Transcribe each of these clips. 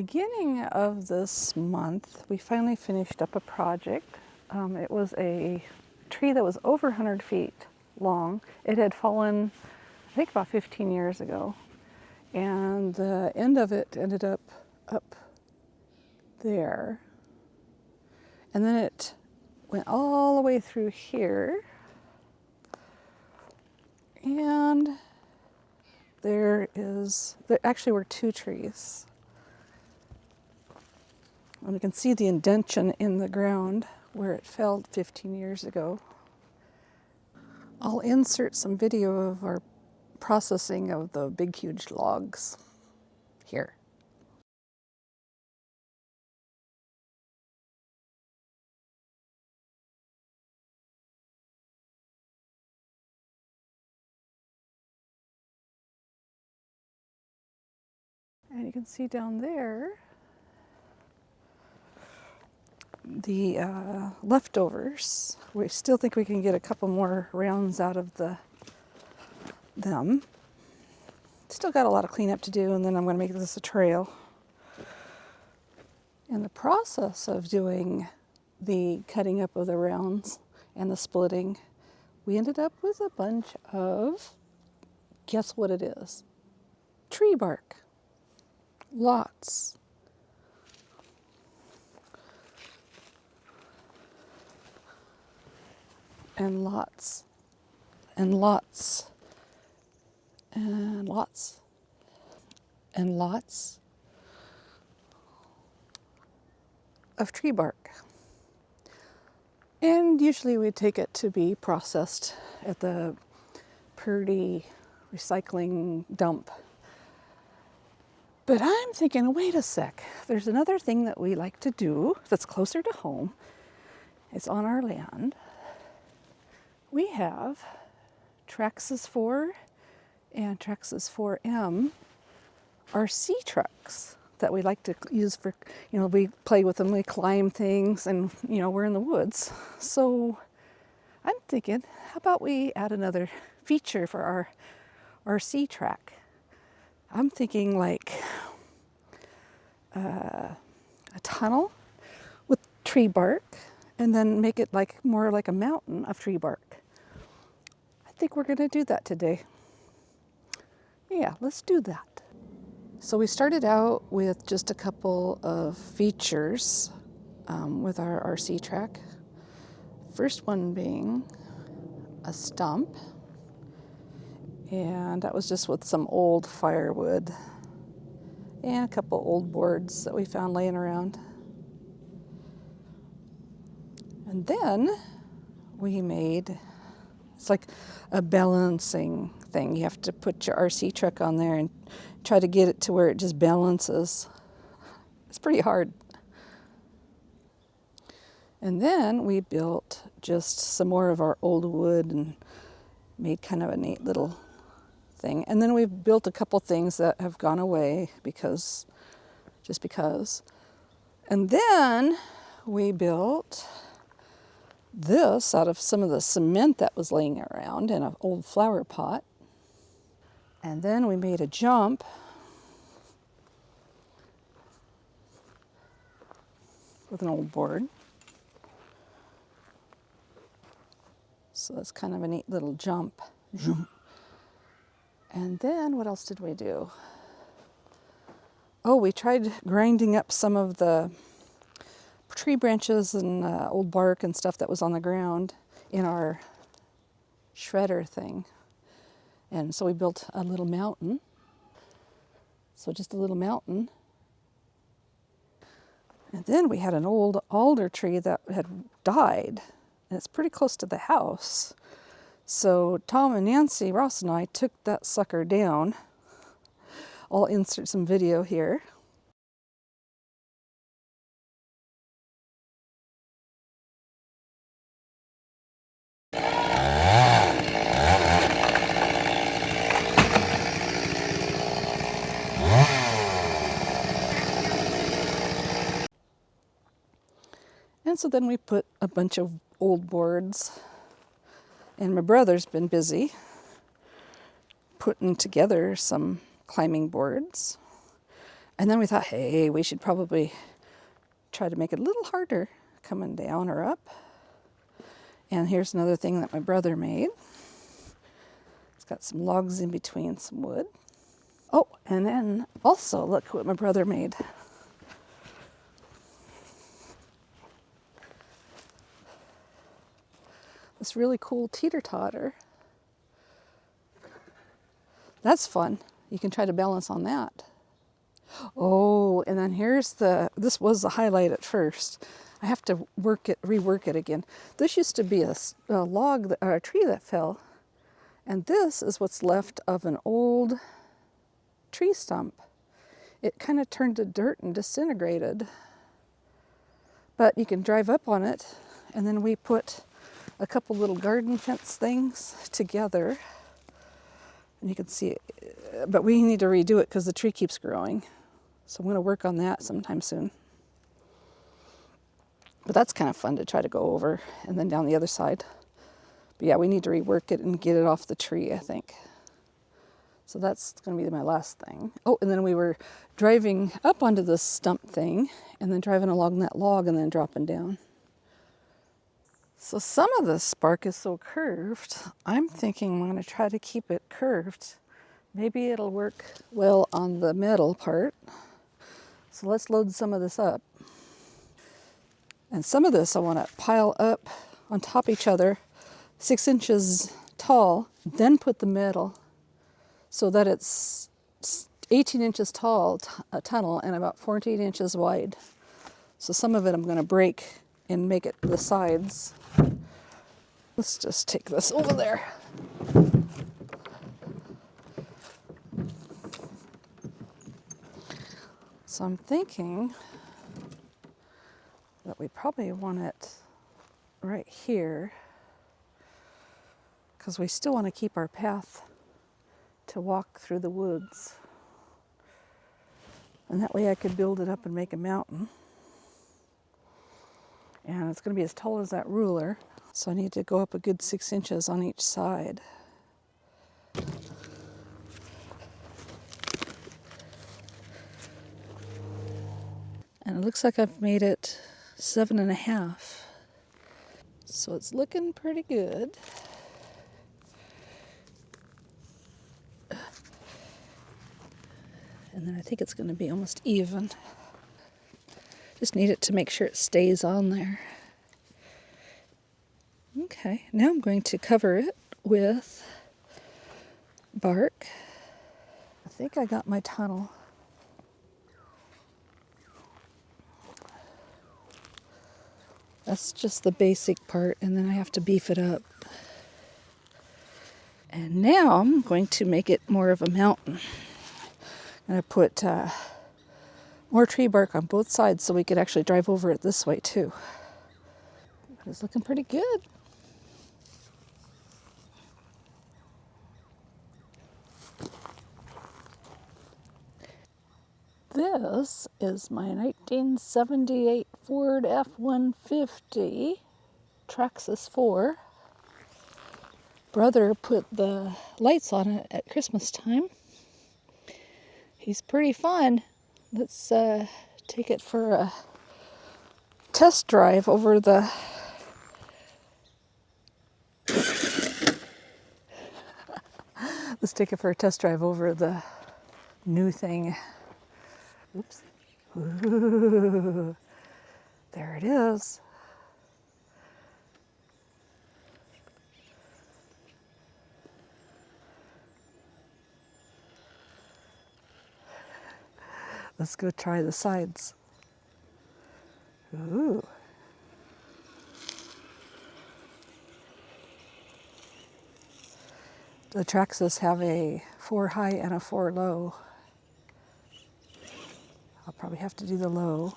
beginning of this month, we finally finished up a project. It was a tree that was over 100 feet long. It had fallen, I think, about 15 years ago. And the end of it ended up there. And then it went all the way through here. And there actually were two trees. And you can see the indention in the ground where it fell 15 years ago. I'll insert some video of our processing of the big, huge logs here. And you can see down there the leftovers. We still think we can get a couple more rounds out of them. Still got a lot of cleanup to do, and then I'm going to make this a trail. In the process of doing the cutting up of the rounds and the splitting, we ended up with a bunch of, guess what it is? Tree bark. Lots. And lots. And lots. And lots. And lots of tree bark. And usually we take it to be processed at the Purdy recycling dump. But I'm thinking, wait a sec, there's another thing that we like to do that's closer to home. It's on our land. We have Traxxas 4 and Traxxas 4M RC trucks that we like to use for, we play with them, we climb things, and, we're in the woods. So I'm thinking, how about we add another feature for our RC track? I'm thinking like a tunnel with tree bark, and then make it more like a mountain of tree bark. I think we're going to do that today. Yeah, let's do that. So we started out with just a couple of features with our RC track. First one being a stump, and that was just with some old firewood and a couple old boards that we found laying around. And then we made, it's like a balancing thing. You have to put your RC truck on there and try to get it to where it just balances. It's pretty hard. And then we built just some more of our old wood and made kind of a neat little thing. And then we've built a couple things that have gone away just because. And then we built this out of some of the cement that was laying around in an old flower pot. And then we made a jump with an old board. So that's kind of a neat little jump. And then what else did we do? Oh, we tried grinding up some of the tree branches and old bark and stuff that was on the ground in our shredder thing. And so we built a little mountain. So just a little mountain. And then we had an old alder tree that had died. And it's pretty close to the house. So Tom and Nancy, Ross and I took that sucker down. I'll insert some video here. And so then we put a bunch of old boards, and my brother's been busy putting together some climbing boards. And then we thought, hey, we should probably try to make it a little harder coming down or up. And here's another thing that my brother made. It's got some logs in between some wood. Oh, and then also look what my brother made. This really cool teeter-totter. That's fun. You can try to balance on that. Oh, and then here's this was the highlight at first. I have to rework it again. This used to be a log, or a tree that fell. And this is what's left of an old tree stump. It kind of turned to dirt and disintegrated. But you can drive up on it, and then we put a couple little garden fence things together. And you can see it, but we need to redo it because the tree keeps growing. So I'm going to work on that sometime soon. But that's kind of fun to try to go over and then down the other side. But yeah, we need to rework it and get it off the tree, I think. So that's going to be my last thing. Oh, and then we were driving up onto this stump thing and then driving along that log and then dropping down. So some of this bark is so curved, I'm thinking I'm going to try to keep it curved. Maybe it'll work well on the metal part. So let's load some of this up. And some of this I want to pile up on top of each other, 6 inches tall, then put the metal so that it's 18 inches tall, a tunnel, and about 14 inches wide. So some of it I'm going to break and make it the sides. Let's just take this over there. So I'm thinking that we probably want it right here because we still want to keep our path to walk through the woods. And that way I could build it up and make a mountain. And it's going to be as tall as that ruler. So I need to go up a good 6 inches on each side. And it looks like I've made it 7.5. So it's looking pretty good. And then I think it's going to be almost even. Just need it to make sure it stays on there. Okay, now I'm going to cover it with bark. I think I got my tunnel. That's just the basic part, and then I have to beef it up. And now I'm going to make it more of a mountain. I'm going to put more tree bark on both sides so we could actually drive over it this way too. It's looking pretty good. This is my 1978 Ford F-150 Traxxas 4. Brother put the lights on it at Christmas time. He's pretty fun. Let's take it for a test drive over the new thing. Oops. Ooh, there it is. Let's go try the sides. Ooh. The Traxxas have a 4 high and a 4 low. I'll probably have to do the low.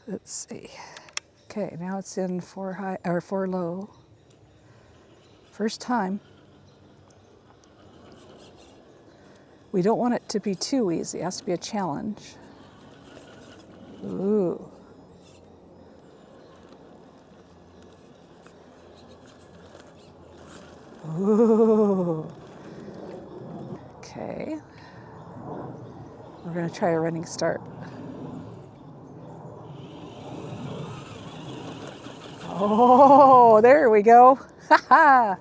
Let's see. Okay, now it's in 4 high or 4 low. First time. We don't want it to be too easy. It has to be a challenge. Ooh. Ooh. Okay. We're going to try a running start. Oh, there we go. Ha ha.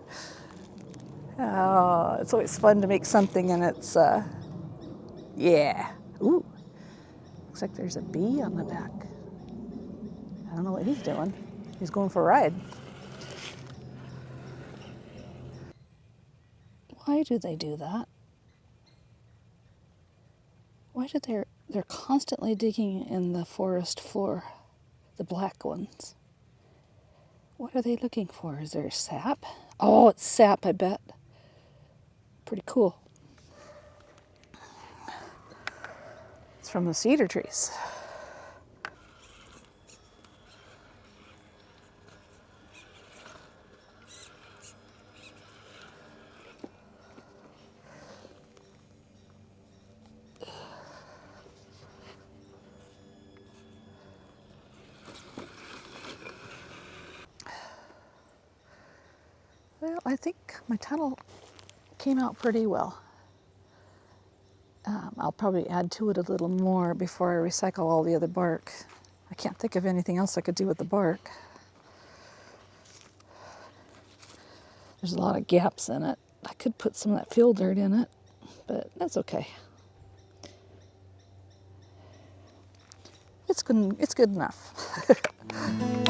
Oh, it's always fun to make something and it's, yeah. Ooh, looks like there's a bee on the back. I don't know what he's doing. He's going for a ride. Why do they do that? Why do they're constantly digging in the forest floor, the black ones? What are they looking for? Is there sap? Oh, it's sap, I bet. Pretty cool. It's from the cedar trees. Well, I think my tunnel came out pretty well. I'll probably add to it a little more before I recycle all the other bark. I can't think of anything else I could do with the bark. There's a lot of gaps in it. I could put some of that fill dirt in it, but that's okay. It's good enough.